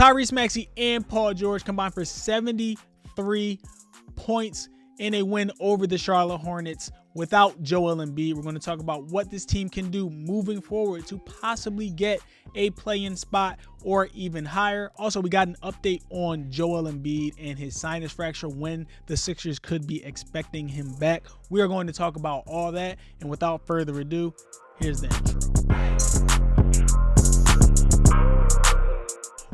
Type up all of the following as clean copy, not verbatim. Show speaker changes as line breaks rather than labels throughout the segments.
Tyrese Maxey and Paul George combined for 73 points in a win over the Charlotte Hornets without Joel Embiid. We're going to talk about what this team can do moving forward to possibly get a play-in spot or even higher. Also, we got an update on Joel Embiid and his sinus fracture, when the Sixers could be expecting him back. We are going to talk about all that, and without further ado, here's the intro.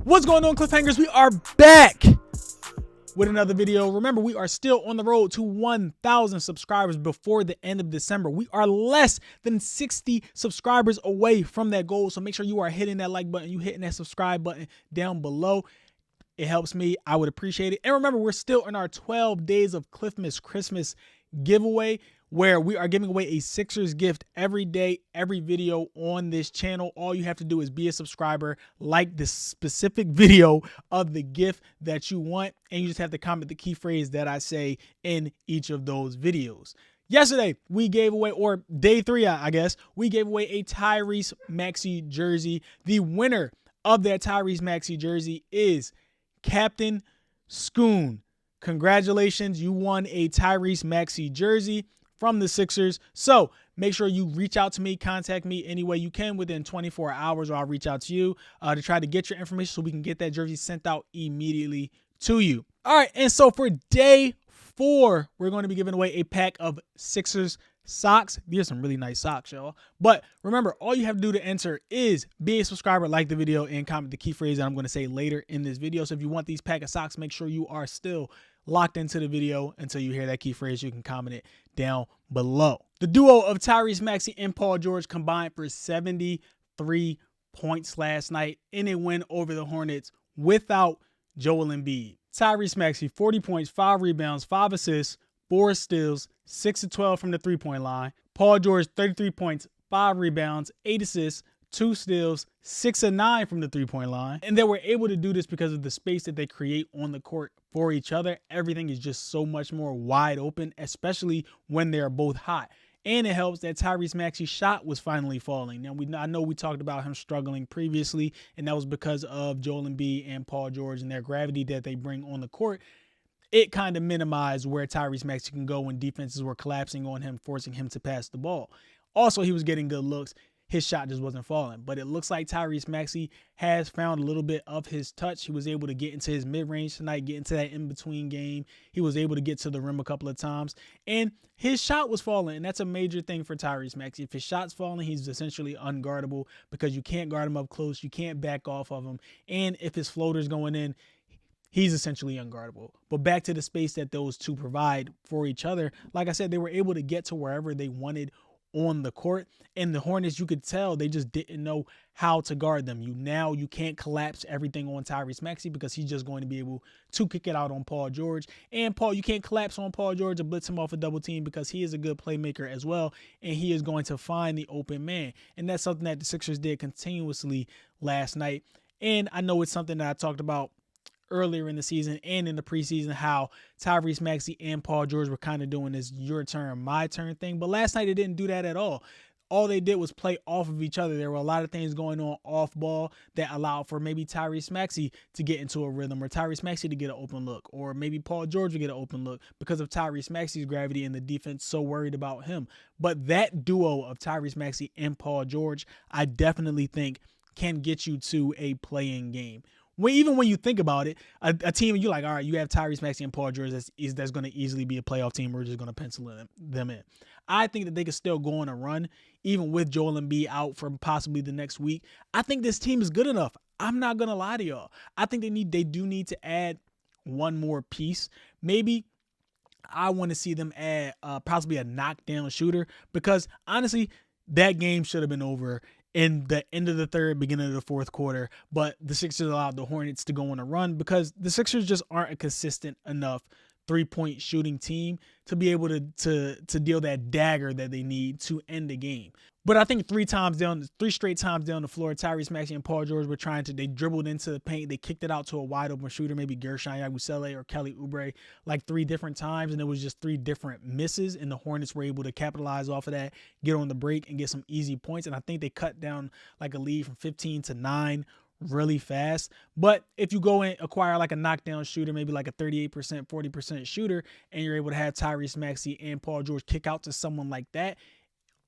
What's going on, Cliffhangers? We are back with another video. Remember, we are still on the road to 1,000 subscribers before the end of December. We are less than 60 subscribers away from that goal, so make sure you are hitting that like button, you hitting that subscribe button down below. It helps me. I would appreciate it. And remember, we're still in our 12 days of Cliffmas Christmas giveaway, where we are giving away a Sixers gift every day, every video on this channel. All you have to do is be a subscriber, like this specific video of the gift that you want, and you just have to comment the key phrase that I say in each of those videos. Yesterday, we gave away, or day 3, I guess, we gave away a Tyrese Maxey jersey. The winner of that Tyrese Maxey jersey is Captain Scoon. Congratulations, you won a Tyrese Maxey jersey from the Sixers. So make sure you reach out to me, contact me any way you can within 24 hours, or I'll reach out to you to try to get your information so we can get that jersey sent out immediately to you. All right, and so for day 4, we're going to be giving away a pack of Sixers socks. These are some really nice socks, y'all. But remember, all you have to do to enter is be a subscriber, like the video, and comment the key phrase that I'm going to say later in this video. So if you want these pack of socks, make sure you are still locked into the video until you hear that key phrase. You can comment it down below. The duo of Tyrese Maxey and Paul George combined for 73 points last night in a win over the Hornets without Joel Embiid. Tyrese Maxey, 40 points, 5 rebounds, 5 assists, 4 steals, 6 of 12 from the three-point line. Paul George, 33 points, 5 rebounds, 8 assists, 2 steals, 6 of 9 from the three-point line. And they were able to do this because of the space that they create on the court for each other. Everything is just so much more wide open, especially when they're both hot. And it helps that Tyrese Maxey's shot was finally falling. Now, I know we talked about him struggling previously, and that was because of Joel Embiid and Paul George and their gravity that they bring on the court. It kind of minimized where Tyrese Maxey can go when defenses were collapsing on him, forcing him to pass the ball. Also, he was getting good looks. His shot just wasn't falling. But it looks like Tyrese Maxey has found a little bit of his touch. He was able to get into his mid-range tonight, get into that in-between game. He was able to get to the rim a couple of times. And his shot was falling, and that's a major thing for Tyrese Maxey. If his shot's falling, he's essentially unguardable because you can't guard him up close. You can't back off of him. And if his floater's going in, he's essentially unguardable. But back to the space that those two provide for each other, like I said, they were able to get to wherever they wanted on the court. And the Hornets, you could tell they just didn't know how to guard them. You can't collapse everything on Tyrese Maxey because he's just going to be able to kick it out on Paul George. And you can't collapse on Paul George or blitz him off a double team because he is a good playmaker as well, and he is going to find the open man. And that's something that the Sixers did continuously last night. And I know it's something that I talked about earlier in the season and in the preseason, how Tyrese Maxey and Paul George were kind of doing this your turn, my turn thing. But last night, they didn't do that at all. All they did was play off of each other. There were a lot of things going on off ball that allowed for maybe Tyrese Maxey to get into a rhythm, or Tyrese Maxey to get an open look, or maybe Paul George to get an open look because of Tyrese Maxey's gravity and the defense so worried about him. But that duo of Tyrese Maxey and Paul George, I definitely think can get you to a play-in game. Even when you think about it, a team, you're like, all right, you have Tyrese Maxey and Paul George that's going to easily be a playoff team. We're just going to pencil them in. I think that they could still go on a run, even with Joel Embiid out for possibly the next week. I think this team is good enough. I'm not going to lie to y'all. I think they do need to add one more piece. Maybe I want to see them add possibly a knockdown shooter, because honestly, that game should have been over in the end of the third, beginning of the fourth quarter, but the Sixers allowed the Hornets to go on a run because the Sixers just aren't a consistent enough three-point shooting team to be able to deal that dagger that they need to end the game. But I think three straight times down the floor, Tyrese Maxey and Paul George were they dribbled into the paint. They kicked it out to a wide open shooter, maybe Gershon Yabusele or Kelly Oubre, like 3 different times. And it was just 3 different misses. And the Hornets were able to capitalize off of that, get on the break and get some easy points. And I think they cut down like a lead from 15 to 9 really fast. But if you go and acquire like a knockdown shooter, maybe like a 38%, 40% shooter, and you're able to have Tyrese Maxey and Paul George kick out to someone like that,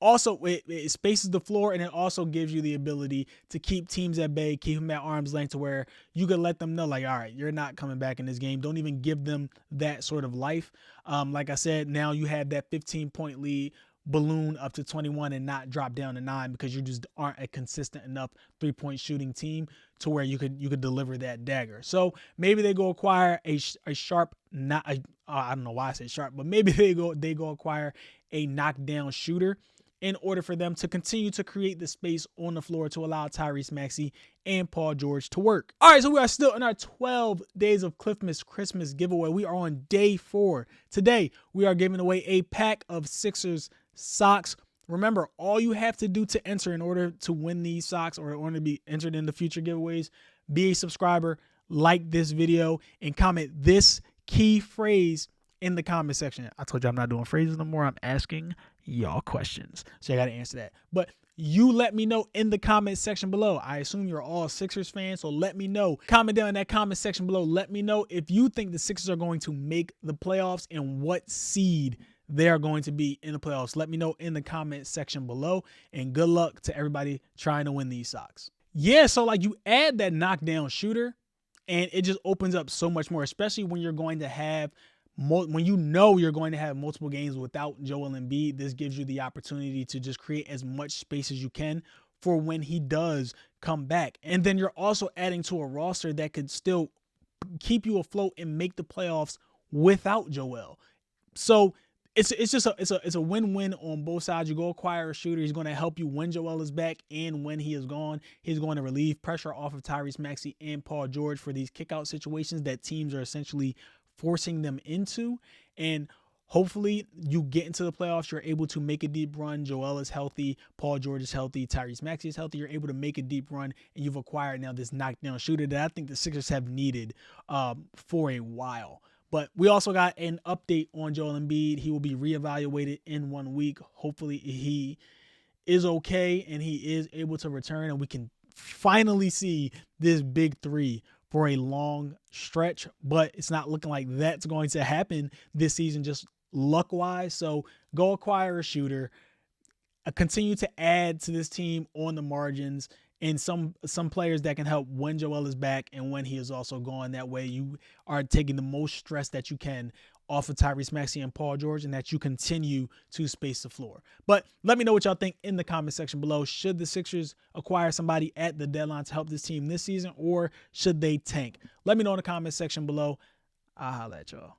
also, it spaces the floor, and it also gives you the ability to keep teams at bay, keep them at arm's length, to where you can let them know, like, all right, you're not coming back in this game. Don't even give them that sort of life. Like I said, now you have that 15-point lead balloon up to 21 and not drop down to 9, because you just aren't a consistent enough three-point shooting team to where you could deliver that dagger. So maybe they go acquire a sharp, I don't know why I said sharp, but maybe they go acquire a knockdown shooter in order for them to continue to create the space on the floor to allow Tyrese Maxey and Paul George to work. All right, so we are still in our 12 days of Christmas giveaway. We are on day 4. Today, we are giving away a pack of Sixers socks. Remember, all you have to do to enter in order to win these socks, or in order to be entered in the future giveaways, be a subscriber, like this video, and comment this key phrase in the comment section. I told you I'm not doing phrases no more. I'm asking y'all questions, so I got to answer that. But you let me know in the comment section below. I assume you're all Sixers fans, so let me know. Comment down in that comment section below. Let me know if you think the Sixers are going to make the playoffs and what seed they are going to be in the playoffs. Let me know in the comment section below, and good luck to everybody trying to win these socks. Yeah, so like, you add that knockdown shooter, and it just opens up so much more, especially when you're going to have when you know you're going to have multiple games without Joel Embiid. This gives you the opportunity to just create as much space as you can for when he does come back. And then you're also adding to a roster that could still keep you afloat and make the playoffs without Joel. So it's a win-win on both sides. You go acquire a shooter. He's going to help you when Joel is back, and when he is gone, he's going to relieve pressure off of Tyrese Maxey and Paul George for these kickout situations that teams are essentially forcing them into. And hopefully you get into the playoffs, you're able to make a deep run. Joel is healthy, Paul George is healthy, Tyrese Maxey is healthy. You're able to make a deep run, and you've acquired now this knockdown shooter that I think the Sixers have needed for a while. But we also got an update on Joel Embiid. He will be reevaluated in 1 week. Hopefully he is okay and he is able to return, and we can finally see this big three for a long stretch. But it's not looking like that's going to happen this season, just luck-wise. So go acquire a shooter. Continue to add to this team on the margins, and some players that can help when Joel is back and when he is also gone. That way you are taking the most stress that you can off of Tyrese Maxey and Paul George, and that you continue to space the floor. But let me know what y'all think in the comment section below. Should the Sixers acquire somebody at the deadline to help this team this season, or should they tank? Let me know in the comment section below. I'll holla at y'all.